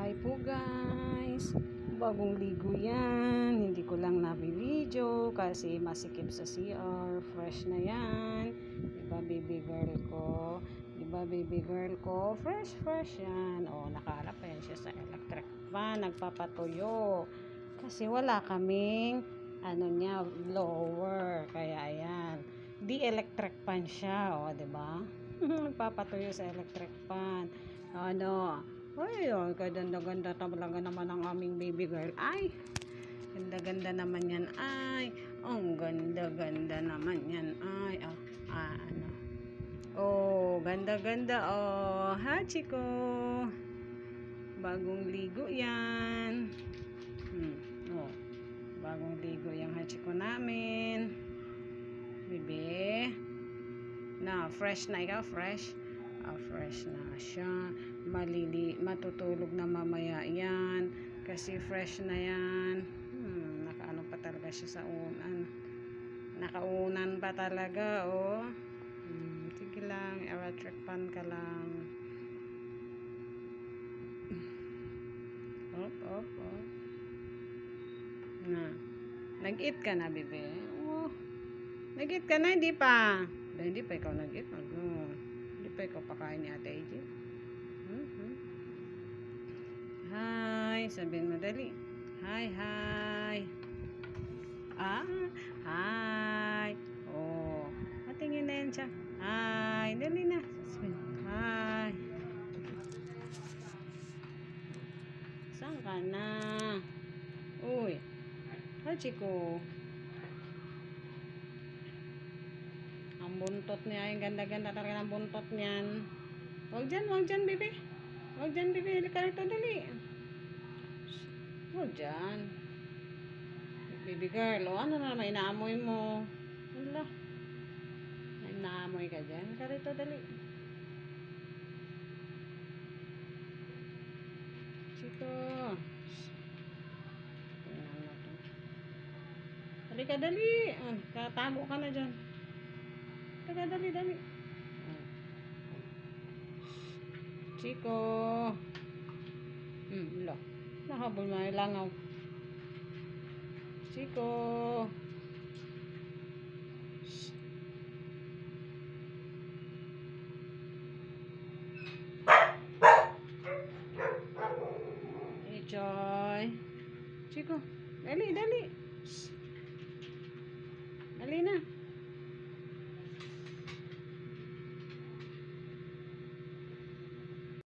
Hi po guys, bagong ligo yan, hindi ko lang na-video kasi masikip sa CR, fresh na yan, diba baby girl ko, fresh yan, nakaharap pa yan siya sa electric fan, nagpapatuyo, kasi wala kaming, blower, kaya ayan, di electric fan siya, diba, nagpapatuyo sa electric fan, ay, ganda-ganda talaga naman ang aming baby girl. Ay, ganda-ganda naman yan. Ay, ang ganda-ganda naman yan. Ay, ganda-ganda. Hachiko. Bagong ligo yan. Bagong ligo yung Hachiko namin. Bebe. Fresh na ikaw, fresh. Fresh na siya, matutulog na mamaya yan kasi fresh na yan. Nakaano pa talaga siya sa unan, nakaunan pa talaga. Sige lang, electric fan ka lang. Op nag-eat ka na, bebe? Nag-eat ka na, hindi pa ikaw nag-eat. Hindi pa ikaw pakain ni Ate AJ. Hi, sabihin mo dali. Hi. Hi. Patingin na yan siya. Hi, dali na. Hi. Saan ka na? Uy, Hachiko. Ang buntot niya, yung ganda-ganda talaga ng buntot niyan. Huwag dyan, bebe. Halika rito, dali. Huwag dyan. Baby girl, ano na naman, inaamoy mo. Hala. Inaamoy ka dyan. Halika rito, dali. Chito. Halika, dali. Katago ka na dyan. Halika, dali. Chico. Nahabol mo yung langaw. Chico.